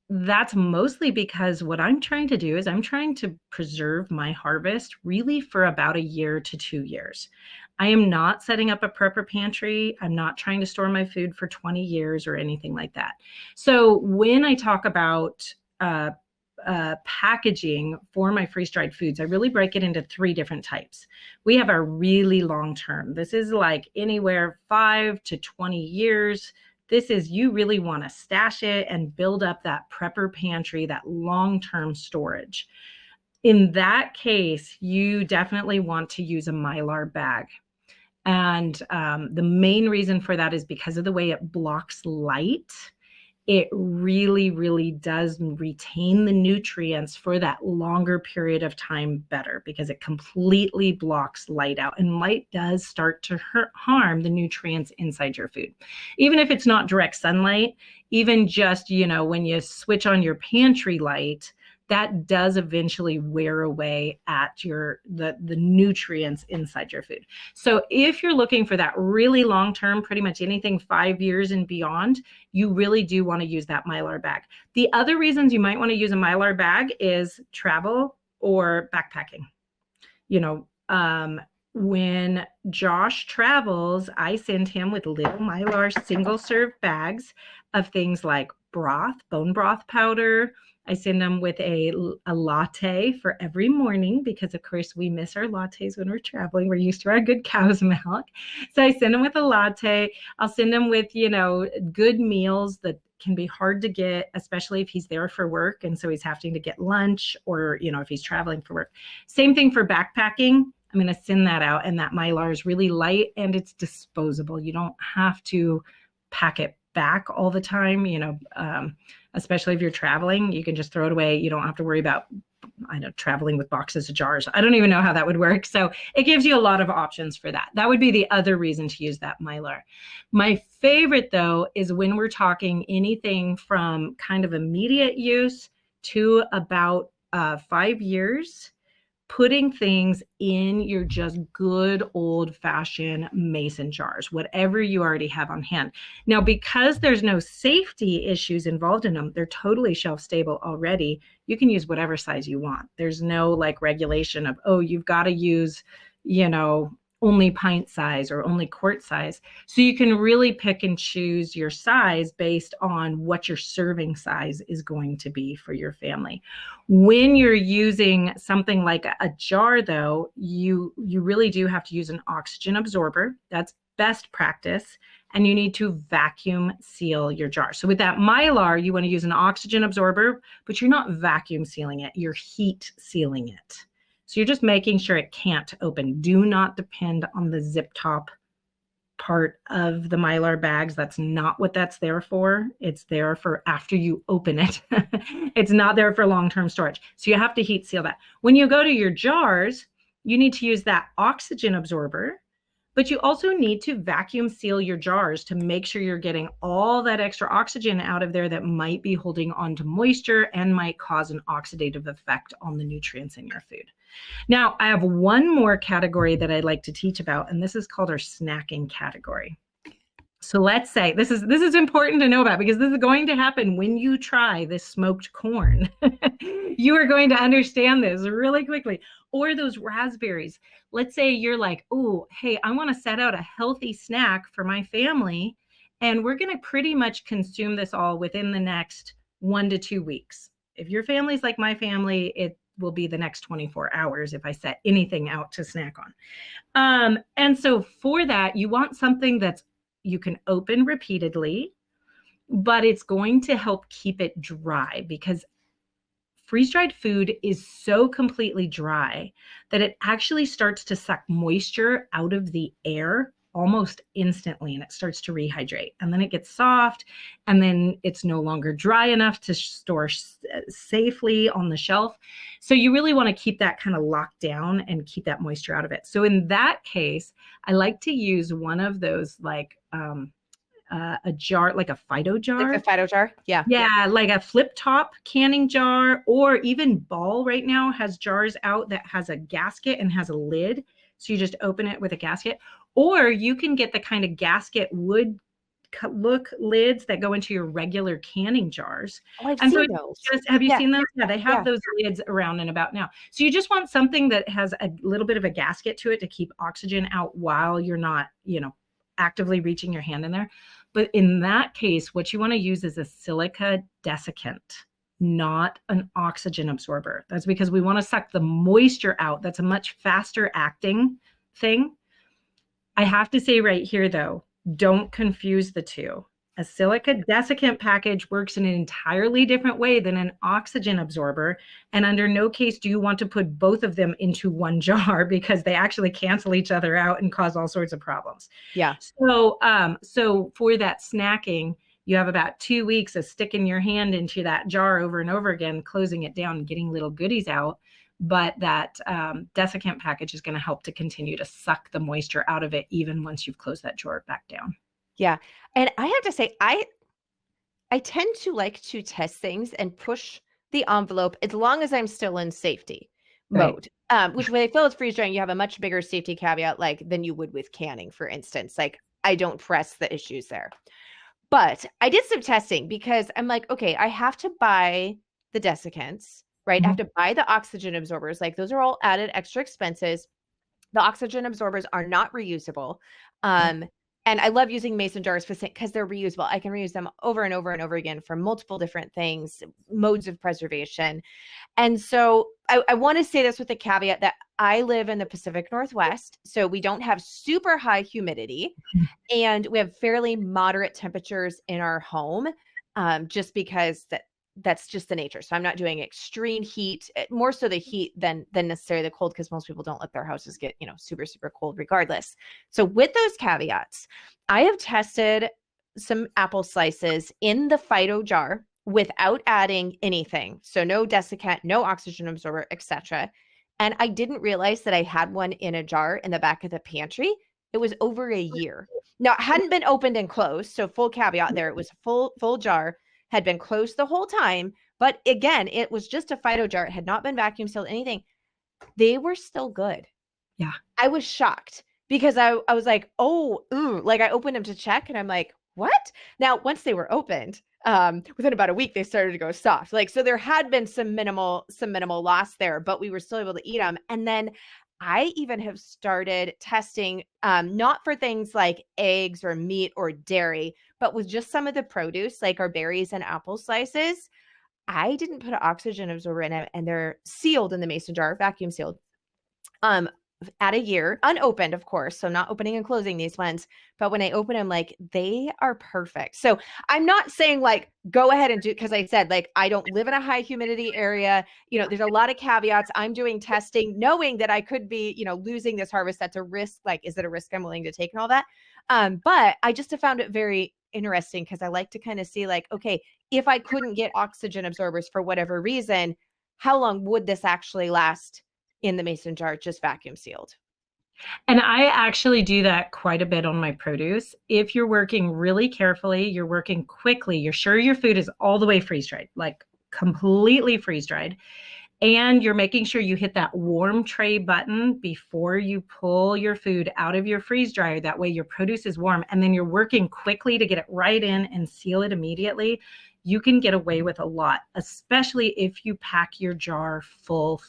that's mostly because what I'm trying to do is I'm trying to preserve my harvest really for about 1 year to 2 years. I am not setting up a prepper pantry. I'm not trying to store my food for 20 years or anything like that. So when I talk about packaging for my freeze-dried foods, I really break it into 3 different types. We have our really long term. This is like anywhere 5 to 20 years. This is, you really want to stash it and build up that prepper pantry, that long-term storage. In that case, you definitely want to use a Mylar bag. And the main reason for that is because of the way it blocks light. It really, really does retain the nutrients for that longer period of time better because it completely blocks light out. And light does start to harm the nutrients inside your food. Even if it's not direct sunlight, even just, when you switch on your pantry light, that does eventually wear away at the nutrients inside your food. So if you're looking for that really long-term, pretty much anything 5 years and beyond, you really do want to use that Mylar bag. The other reasons you might want to use a Mylar bag is travel or backpacking. When Josh travels, I send him with little Mylar single-serve bags of things like broth, bone broth powder. I send them with a latte for every morning because, of course, we miss our lattes when we're traveling. We're used to our good cow's milk. So I send them with a latte. I'll send them with, good meals, the can be hard to get, especially if he's there for work. And so he's having to get lunch, or, if he's traveling for work. Same thing for backpacking. I'm going to thin that out. And that Mylar is really light and it's disposable. You don't have to pack it back all the time, especially if you're traveling. You can just throw it away. You don't have to worry about, traveling with boxes of jars. I don't even know how that would work. So it gives you a lot of options for that. That would be the other reason to use that Mylar. My favorite, though, is when we're talking anything from kind of immediate use to about 5 years, putting things in your just good old-fashioned mason jars, whatever you already have on hand. Now, because there's no safety issues involved in them, they're totally shelf stable already. You can use whatever size you want. There's no regulation of, oh, you've got to use, only pint size or only quart size. So you can really pick and choose your size based on what your serving size is going to be for your family. When you're using something like a jar, though, you really do have to use an oxygen absorber. That's best practice. And you need to vacuum seal your jar. So with that Mylar, you want to use an oxygen absorber, but you're not vacuum sealing it, you're heat sealing it. So you're just making sure it can't open. Do not depend on the zip top part of the Mylar bags. That's not what that's there for. It's there for after you open it. It's not there for long-term storage. So you have to heat seal that. When you go to your jars, you need to use that oxygen absorber, but you also need to vacuum seal your jars to make sure you're getting all that extra oxygen out of there that might be holding on to moisture and might cause an oxidative effect on the nutrients in your food. Now, I have one more category that I'd like to teach about, and this is called our snacking category. So let's say this is important to know about, because this is going to happen when you try this smoked corn. You are going to understand this really quickly. Or those raspberries. Let's say you're like, oh, hey, I want to set out a healthy snack for my family, and we're going to pretty much consume this all within the next 1 to 2 weeks. If your family's like my family, it will be the next 24 hours if I set anything out to snack on. And so for that, you want something that's you can open repeatedly, but it's going to help keep it dry, because freeze-dried food is so completely dry that it actually starts to suck moisture out of the air almost instantly, and it starts to rehydrate, and then it gets soft, and then it's no longer dry enough to store safely on the shelf. So you really want to keep that kind of locked down and keep that moisture out of it. So in that case, I like to use one of those a jar, like a Fido jar. Like a Fido jar? Yeah. Yeah, like a flip top canning jar, or even Ball right now has jars out that has a gasket and has a lid. So you just open it with a gasket, or you can get the kind of gasket wood look lids that go into your regular canning jars. Oh, I've seen those. Have you seen those? Yeah, they have those lids around and about now. So you just want something that has a little bit of a gasket to it to keep oxygen out while you're not, actively reaching your hand in there. But in that case, what you want to use is a silica desiccant, not an oxygen absorber. That's because we want to suck the moisture out. That's a much faster acting thing. I have to say right here, though, don't confuse the two. A silica desiccant package works in an entirely different way than an oxygen absorber. And under no case do you want to put both of them into one jar, because they actually cancel each other out and cause all sorts of problems. Yeah. So for that snacking, you have about 2 weeks of sticking your hand into that jar over and over again, closing it down and getting little goodies out. But that desiccant package is going to help to continue to suck the moisture out of it, even once you've closed that jar back down. Yeah. And I have to say, I tend to like to test things and push the envelope as long as I'm still in safety mode. Which when I feel it's freeze drying, you have a much bigger safety caveat than you would with canning, for instance. I don't press the issues there. But I did some testing because I'm like, okay, I have to buy the desiccants, right? Mm-hmm. I have to buy the oxygen absorbers. Those are all added extra expenses. The oxygen absorbers are not reusable. And I love using mason jars because they're reusable. I can reuse them over and over and over again for multiple different things, modes of preservation. And so I want to say this with the caveat that I live in the Pacific Northwest, so we don't have super high humidity, and we have fairly moderate temperatures in our home. just because that's just the nature. So I'm not doing extreme heat, more so the heat than necessarily the cold, because most people don't let their houses get, super, super cold regardless. So with those caveats, I have tested some apple slices in the Fido jar without adding anything. So no desiccant, no oxygen absorber, etc. And I didn't realize that I had one in a jar in the back of the pantry. It was over a year. Now, it hadn't been opened and closed, so full caveat there. It was a full jar, had been closed the whole time. But again, it was just a Fido jar. It had not been vacuum sealed, anything. They were still good. Yeah. I was shocked because I was like, oh, like I opened them to check and I'm like, what? Now, once they were opened, within about a week, they started to go soft. Like, so there had been some minimal loss there, but we were still able to eat them. And then I even have started testing, not for things like eggs or meat or dairy, but with just some of the produce, like our berries and apple slices. I didn't put an oxygen absorber in it, and they're sealed in the mason jar, vacuum sealed. At a year, unopened, of course, so not opening and closing these ones, but when I open them, like, they are perfect. So I'm not saying like go ahead and do, because I said, like, I don't live in a high humidity area, there's a lot of caveats. I'm doing testing knowing that I could be, losing this harvest. That's a risk. Like, is it a risk I'm willing to take and all that? But I just have found it very interesting, because I like to kind of see, like, okay, if I couldn't get oxygen absorbers for whatever reason, how long would this actually last in the mason jar, just vacuum sealed? And I actually do that quite a bit on my produce. If you're working really carefully, you're working quickly, you're sure your food is all the way freeze dried, like completely freeze dried, and you're making sure you hit that warm tray button before you pull your food out of your freeze dryer. That way your produce is warm, and then you're working quickly to get it right in and seal it immediately. You can get away with a lot, especially if you pack your jar full.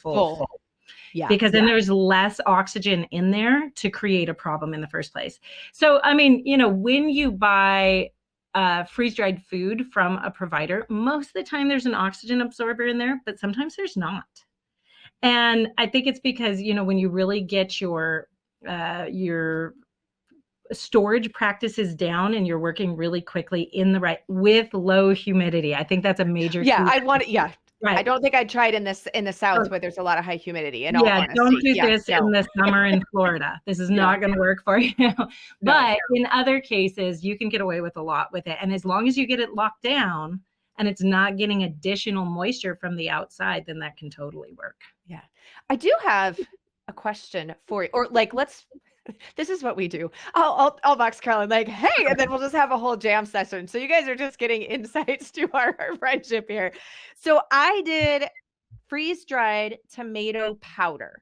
Yeah. Because then there's less oxygen in there to create a problem in the first place. So, I mean, when you buy freeze-dried food from a provider, most of the time there's an oxygen absorber in there, but sometimes there's not. And I think it's because, when you really get your storage practices down and you're working really quickly with low humidity. I think that's a major key. Right. I don't think I'd try it in the South where there's a lot of high humidity. In all honesty. Don't do this in the summer in Florida. This is not going to work for you. But in other cases, you can get away with a lot with it. And as long as you get it locked down and it's not getting additional moisture from the outside, then that can totally work. Yeah. I do have a question for you, or like, this is what we do. I'll box Carolyn, like, hey, and then we'll just have a whole jam session. So you guys are just getting insights to our friendship here. So I did freeze-dried tomato powder.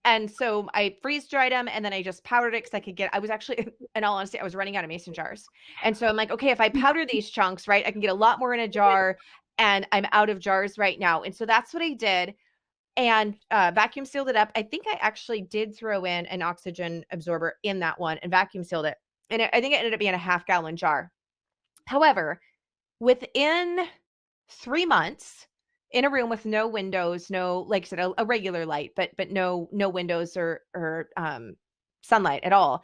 And so I freeze-dried them, and then I just powdered it because I was actually, in all honesty, I was running out of mason jars. And so I'm like, okay, if I powder these chunks, right, I can get a lot more in a jar, and I'm out of jars right now. And so that's what I did. And vacuum sealed it up. I think I actually did throw in an oxygen absorber in that one and vacuum sealed it. And I think it ended up being a 1/2-gallon jar. However, within 3 months, in a room with no windows, no, like I said, a regular light, but no windows or sunlight at all,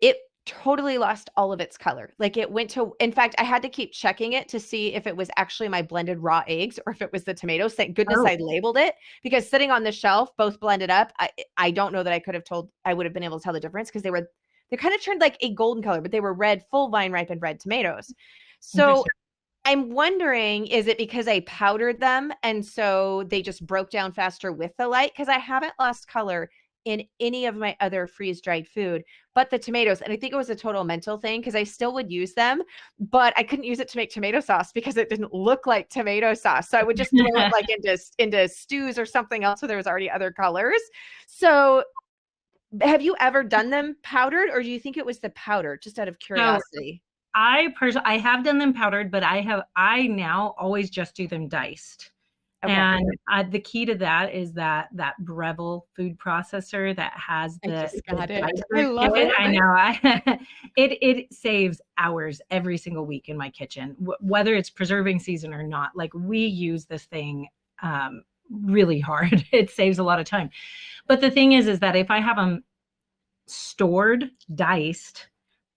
it totally lost all of its color. Like, it went to, in fact, I had to keep checking it to see if it was actually my blended raw eggs or if it was the tomatoes. Thank goodness I labeled it, because sitting on the shelf, both blended up, I don't know that I would have been able to tell the difference, because they kind of turned like a golden color, but they were red, full vine ripened red tomatoes. So I'm wondering, is it because I powdered them and so they just broke down faster with the light? Because I haven't lost color in any of my other freeze-dried food, but the tomatoes. And I think it was a total mental thing, because I still would use them, but I couldn't use it to make tomato sauce because it didn't look like tomato sauce. So I would just throw it like into stews or something else where there was already other colors. So have you ever done them powdered, or do you think it was the powder, just out of curiosity? I have done them powdered, but I now always just do them diced. Okay. And the key to that is that Breville food processor that has the. I just got it. I love it. I know. It saves hours every single week in my kitchen, whether it's preserving season or not. Like, we use this thing really hard. It saves a lot of time. But the thing is that if I have them stored diced,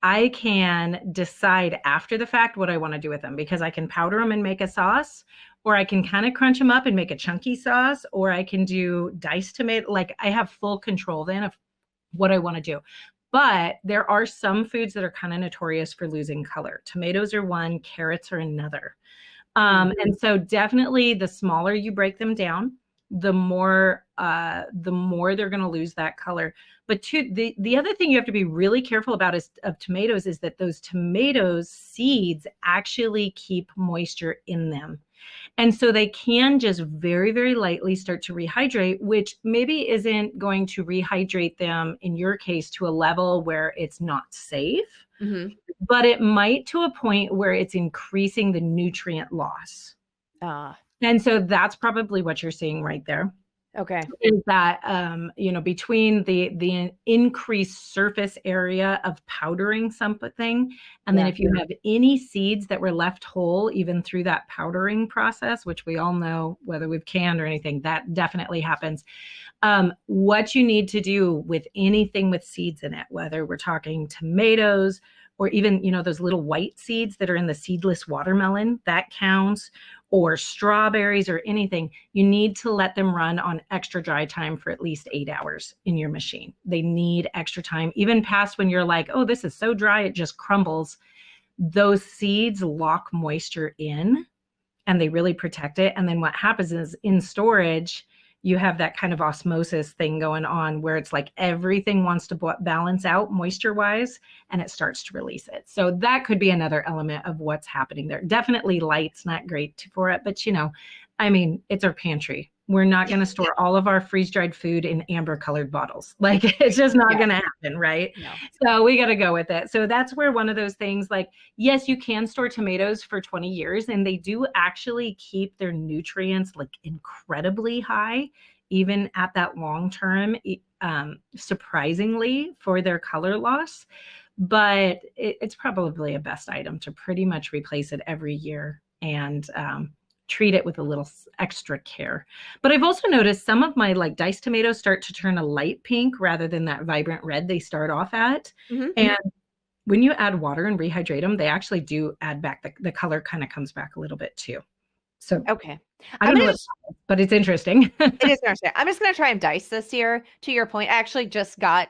I can decide after the fact what I want to do with them, because I can powder them and make a sauce, or I can kind of crunch them up and make a chunky sauce, or I can do diced tomato. Like, I have full control then of what I want to do. But there are some foods that are kind of notorious for losing color. Tomatoes are one, carrots are another. And so definitely the smaller you break them down, the more they're going to lose that color. But the other thing you have to be really careful about of tomatoes is that those tomatoes seeds actually keep moisture in them. And so they can just very, very lightly start to rehydrate, which maybe isn't going to rehydrate them, in your case, to a level where it's not safe, but it might to a point where it's increasing the nutrient loss. And so that's probably what you're seeing right there. Okay. Is that, between the increased surface area of powdering something, and then if you have any seeds that were left whole, even through that powdering process, which we all know, whether we've canned or anything, that definitely happens. What you need to do with anything with seeds in it, whether we're talking tomatoes or even, those little white seeds that are in the seedless watermelon, that counts, or strawberries or anything, you need to let them run on extra dry time for at least 8 hours in your machine. They need extra time, even past when you're like, oh, this is so dry, it just crumbles. Those seeds lock moisture in and they really protect it. And then what happens is, in storage, you have that kind of osmosis thing going on where it's like everything wants to balance out moisture wise, and it starts to release it. So that could be another element of what's happening there. Definitely light's not great for it, but it's our pantry. We're not going to store all of our freeze-dried food in amber colored bottles. Like, it's just not going to happen, right? No. So we got to go with it. So that's where one of those things, like, yes, you can store tomatoes for 20 years and they do actually keep their nutrients like incredibly high, even at that long term, surprisingly, for their color loss. But it's probably a best item to pretty much replace it every year and treat it with a little extra care. But I've also noticed some of my like diced tomatoes start to turn a light pink rather than that vibrant red they start off at. And when you add water and rehydrate them, they actually do add back, the color kind of comes back a little bit too. So okay, I don't know, but it's interesting. It is interesting. I'm just going to try and dice this year. To your point, I actually just got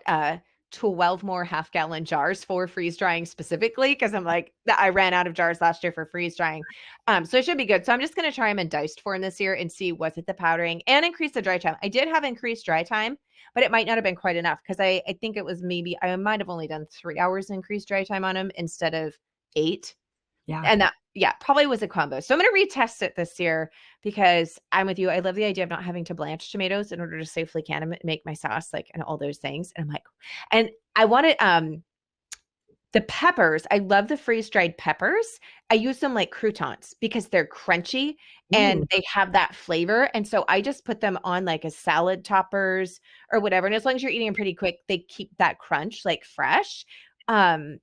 12 more half-gallon jars for freeze drying specifically, because I'm like, I ran out of jars last year for freeze drying. So it should be good. So I'm just going to try them in diced form this year and see, was it the powdering and increase the dry time. I did have increased dry time, but it might not have been quite enough, because I think it was maybe, I might have only done 3 hours increased dry time on them instead of 8. Yeah. And that, probably was a combo. So I'm going to retest it this year, because I'm with you. I love the idea of not having to blanch tomatoes in order to safely can them and make my sauce, like, and all those things. And I'm like, and I wanted, the peppers. I love the freeze-dried peppers. I use them like croutons because they're crunchy and they have that flavor. And so I just put them on like a salad toppers or whatever. And as long as you're eating them pretty quick, they keep that crunch like fresh. And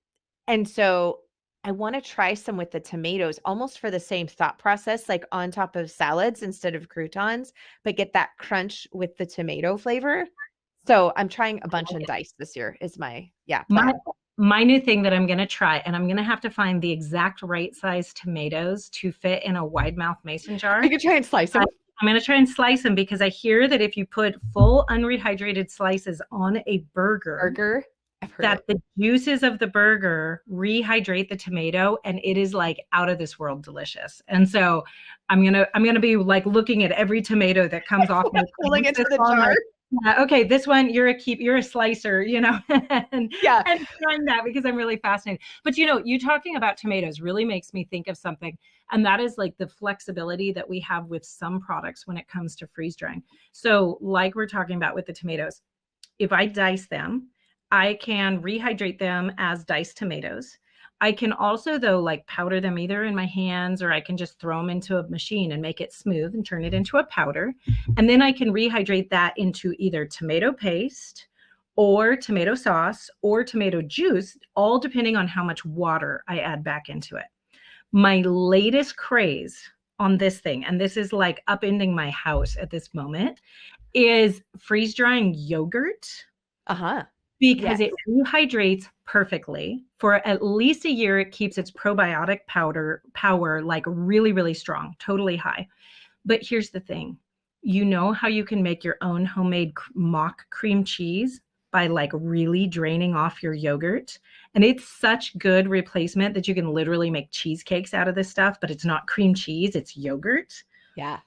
so I want to try some with the tomatoes, almost for the same thought process, like on top of salads instead of croutons, but get that crunch with the tomato flavor. So I'm trying a bunch in dice this year is my plan. My new thing that I'm going to try, and I'm going to have to find the exact right size tomatoes to fit in a wide mouth mason jar. You can try and slice them. I'm going to try and slice them, because I hear that if you put full unrehydrated slices on a burger, that the juices of the burger rehydrate the tomato, and it is like out of this world delicious. And so I'm gonna be like looking at every tomato that comes off my pulling into the jar. Like, okay, this one, you're a slicer, and trying that, because I'm really fascinated. But you talking about tomatoes really makes me think of something, and that is like the flexibility that we have with some products when it comes to freeze drying. So like we're talking about with the tomatoes, if I dice them, I can rehydrate them as diced tomatoes. I can also, though, like powder them either in my hands, or I can just throw them into a machine and make it smooth and turn it into a powder. And then I can rehydrate that into either tomato paste or tomato sauce or tomato juice, all depending on how much water I add back into it. My latest craze on this thing, and this is like upending my house at this moment, is freeze drying yogurt. because Yes. it rehydrates perfectly. For at least a year, it keeps its probiotic power like really, really strong, totally high. But here's the thing. You know how you can make your own homemade mock cream cheese by like really draining off your yogurt? And it's such good replacement that you can literally make cheesecakes out of this stuff, but it's not cream cheese, it's yogurt. Yeah.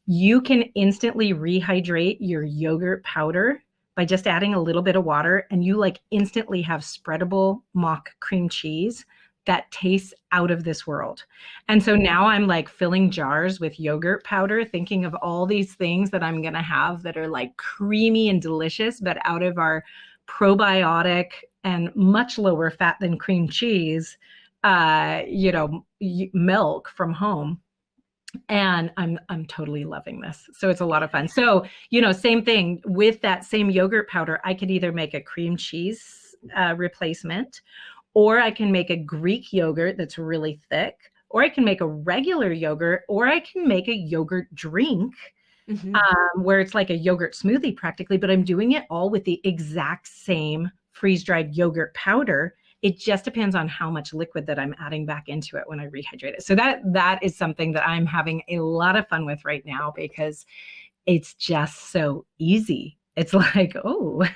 You can instantly rehydrate your yogurt powder by just adding a little bit of water, and you like instantly have spreadable mock cream cheese that tastes out of this world. And so now I'm like filling jars with yogurt powder, thinking of all these things that I'm going to have that are like creamy and delicious, but out of our probiotic and much lower fat than cream cheese, milk from home. And I'm totally loving this. So it's a lot of fun. So, same thing with that same yogurt powder, I could either make a cream cheese replacement, or I can make a Greek yogurt that's really thick, or I can make a regular yogurt, or I can make a yogurt drink where it's like a yogurt smoothie practically, but I'm doing it all with the exact same freeze-dried yogurt powder. It just depends on how much liquid that I'm adding back into it when I rehydrate it. So that is something that I'm having a lot of fun with right now because it's just so easy. It's like, oh,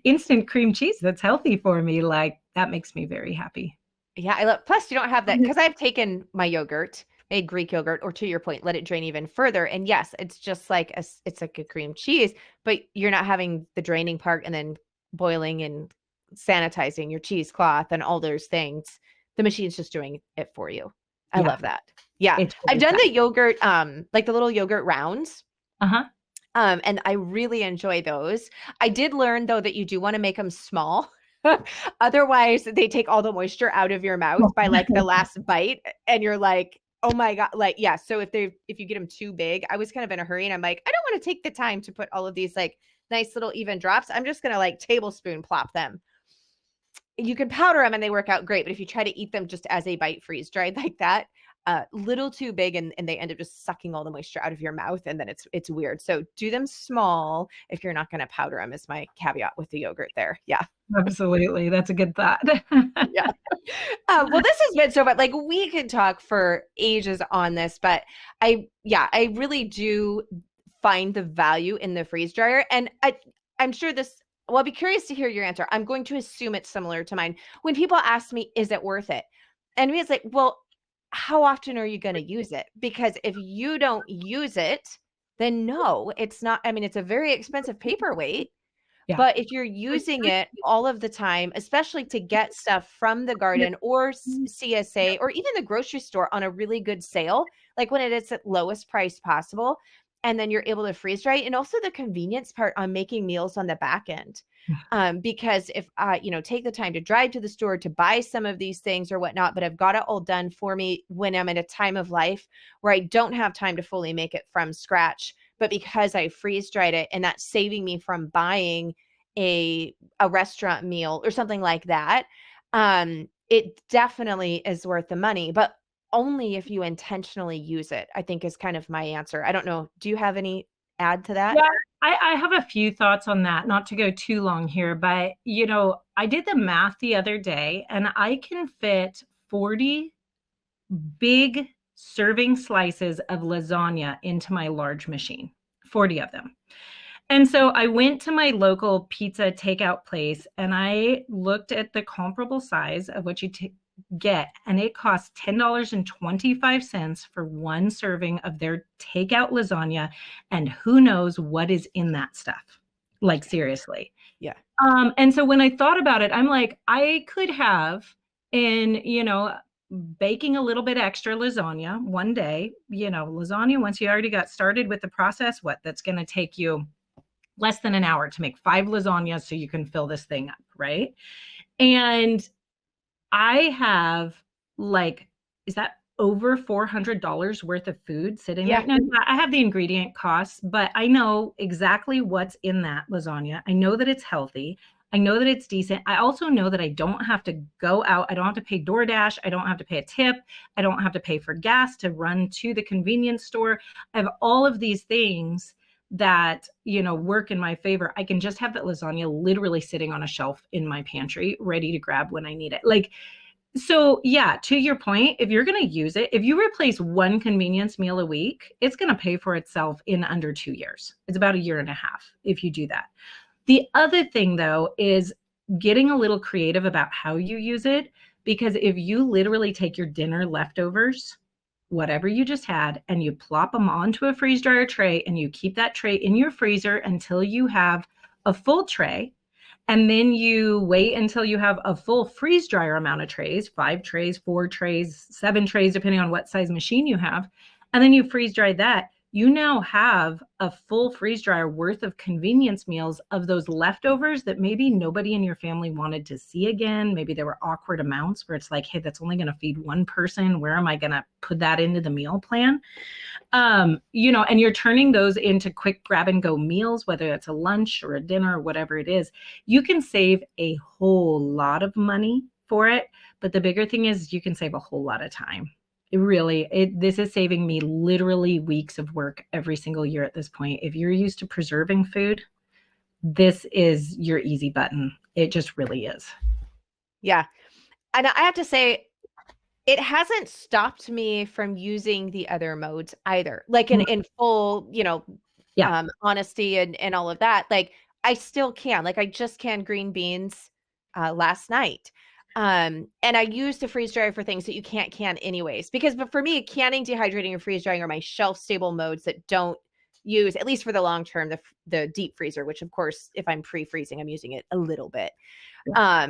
instant cream cheese that's healthy for me. Like that makes me very happy. Yeah, I love. Plus, you don't have that because I've taken my yogurt, made Greek yogurt, or to your point, let it drain even further. And yes, it's just like it's like a cream cheese, but you're not having the draining part and then boiling and sanitizing your cheesecloth and all those things. The machine's just doing it for you. I love that. Yeah, I've done the yogurt, like the little yogurt rounds. And I really enjoy those. I did learn though that you do want to make them small. Otherwise, they take all the moisture out of your mouth by like the last bite, and you're like, oh my God. Like, yeah. So if you get them too big, I was kind of in a hurry and I'm like, I don't want to take the time to put all of these like nice little even drops. I'm just going to like tablespoon plop them. You can powder them and they work out great. But if you try to eat them just as a bite freeze dried like that, little too big and they end up just sucking all the moisture out of your mouth, and then it's weird. So do them small if you're not going to powder them, is my caveat with the yogurt there. Yeah. Absolutely. That's a good thought. Yeah. Well, this has been so much, like we could talk for ages on this, but I really do find the value in the freeze dryer. And I'm sure I'll be curious to hear your answer. I'm going to assume it's similar to mine. When people ask me, is it worth it? And me, it's like, well, how often are you going to use it? Because if you don't use it, then no, it's not. I mean, it's a very expensive paperweight. Yeah. But if you're using it all of the time, especially to get stuff from the garden or CSA or even the grocery store on a really good sale, like when it is at lowest price possible, and then you're able to freeze dry, and also the convenience part on making meals on the back end. Because if I, take the time to drive to the store to buy some of these things or whatnot, but I've got it all done for me when I'm at a time of life where I don't have time to fully make it from scratch, but because I freeze dried it, and that's saving me from buying a restaurant meal or something like that, it definitely is worth the money, but only if you intentionally use it, I think is kind of my answer. I don't know. Do you have any add to that? Yeah, I have a few thoughts on that, not to go too long here, but I did the math the other day and I can fit 40 big serving slices of lasagna into my large machine, 40 of them. And so I went to my local pizza takeout place and I looked at the comparable size of what you get, and it costs $10.25 for one serving of their takeout lasagna, and who knows what is in that stuff. Like seriously. Yeah. And so when I thought about it, I'm like, I could have baking a little bit extra lasagna one day, lasagna, once you already got started with the process, that's going to take you less than an hour to make 5 lasagnas so you can fill this thing up, right? And I have is that over $400 worth of food sitting there? Now, I have the ingredient costs, but I know exactly what's in that lasagna. I know that it's healthy. I know that it's decent. I also know that I don't have to go out. I don't have to pay DoorDash. I don't have to pay a tip. I don't have to pay for gas to run to the convenience store. I have all of these things that, work in my favor, I can just have that lasagna literally sitting on a shelf in my pantry, ready to grab when I need it. Like, so yeah, to your point, if you're going to use it, if you replace one convenience meal a week, it's going to pay for itself in under 2 years. It's about 1.5 years if you do that. The other thing though is getting a little creative about how you use it, because if you literally take your dinner leftovers, whatever you just had, and you plop them onto a freeze dryer tray and you keep that tray in your freezer until you have a full tray, and then you wait until you have a full freeze dryer amount of trays, 5 trays, 4 trays, 7 trays, depending on what size machine you have. And then you freeze dry that. You now have a full freeze dryer worth of convenience meals of those leftovers that maybe nobody in your family wanted to see again. Maybe there were awkward amounts where it's like, hey, that's only going to feed one person. Where am I going to put that into the meal plan? And you're turning those into quick grab and go meals, whether it's a lunch or a dinner or whatever it is. You can save a whole lot of money for it. But the bigger thing is you can save a whole lot of time. This is saving me literally weeks of work every single year at this point. If you're used to preserving food, this is your easy button. It just really is. Yeah. And I have to say, it hasn't stopped me from using the other modes either. Like in full, honesty and all of that. Like I still can. Like I just canned green beans last night. And I use the freeze dryer for things that you can't can anyways, but for me, canning, dehydrating, and freeze drying are my shelf stable modes that don't use, at least for the long term, the deep freezer, which of course, if I'm pre-freezing, I'm using it a little bit. Yeah.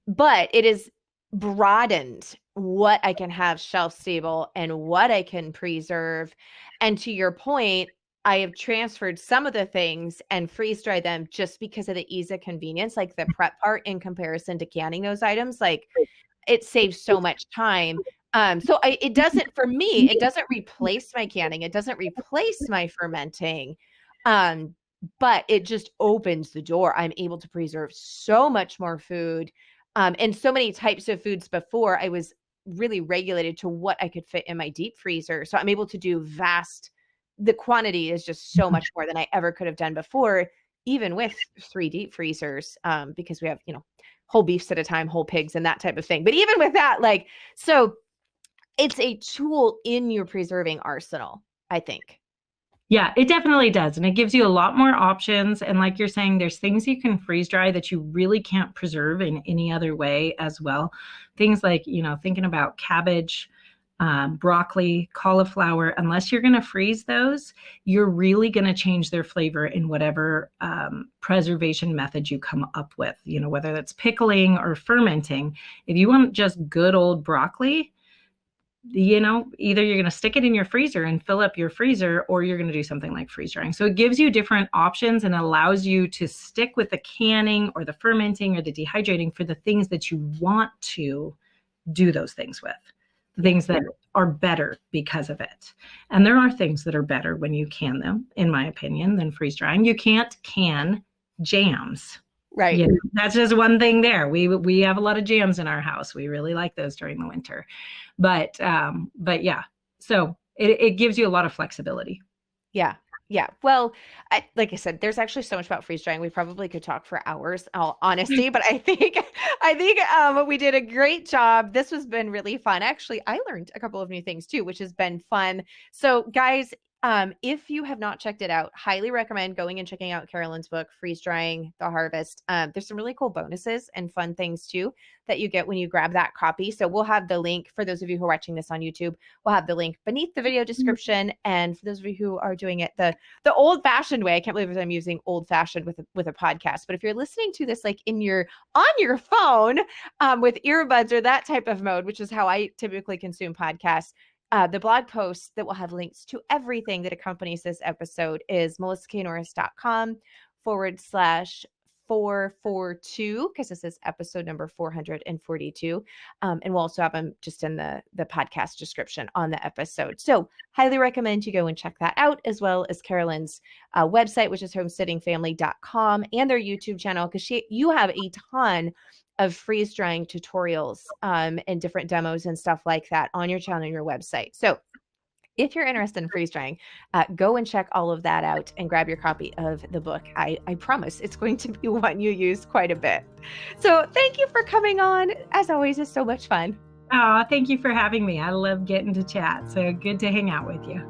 But it is broadened what I can have shelf stable and what I can preserve. And to your point, I have transferred some of the things and freeze dry them just because of the ease of convenience, like the prep part in comparison to canning those items. Like it saves so much time. It doesn't, for me, it doesn't replace my canning. It doesn't replace my fermenting. But it just opens the door. I'm able to preserve so much more food. And so many types of foods before I was really regulated to what I could fit in my deep freezer. So I'm able to do the quantity is just so much more than I ever could have done before, even with 3 deep freezers, because we have, whole beefs at a time, whole pigs and that type of thing. But even with that, so it's a tool in your preserving arsenal, I think. Yeah, it definitely does. And it gives you a lot more options. And like you're saying, there's things you can freeze dry that you really can't preserve in any other way as well. Things like, thinking about cabbage, broccoli, cauliflower, unless you're going to freeze those, you're really going to change their flavor in whatever preservation method you come up with, whether that's pickling or fermenting. If you want just good old broccoli, either you're going to stick it in your freezer and fill up your freezer, or you're going to do something like freeze drying. So it gives you different options and allows you to stick with the canning or the fermenting or the dehydrating for the things that you want to do those things with, the things that are better because of it. And there are things that are better when you can them, in my opinion, than freeze drying. You can't can jams. Right. That's just one thing there. We have a lot of jams in our house. We really like those during the winter. But yeah, so it gives you a lot of flexibility. Yeah. Yeah. Well, like I said, there's actually so much about freeze drying. We probably could talk for hours, all honesty, but I think we did a great job. This has been really fun. Actually, I learned a couple of new things too, which has been fun. So guys, if you have not checked it out, highly recommend going and checking out Carolyn's book, Freeze Drying the Harvest. There's some really cool bonuses and fun things too that you get when you grab that copy. So we'll have the link for those of you who are watching this on YouTube. We'll have the link beneath the video description. And for those of you who are doing it the old fashioned way, I can't believe I'm using old fashioned with a podcast, but if you're listening to this like on your phone with earbuds or that type of mode, which is how I typically consume podcasts, the blog post that will have links to everything that accompanies this episode is melissaknorris.com/442, because this is episode number 442. And we'll also have them just in the podcast description on the episode. So highly recommend you go and check that out, as well as Carolyn's website, which is homesteadingfamily.com, and their YouTube channel, because you have a ton of freeze drying tutorials and different demos and stuff like that on your channel and your website. So if you're interested in freeze drying, go and check all of that out and grab your copy of the book. I promise it's going to be one you use quite a bit. So thank you for coming on. As always, it's so much fun. Oh, thank you for having me. I love getting to chat. So good to hang out with you.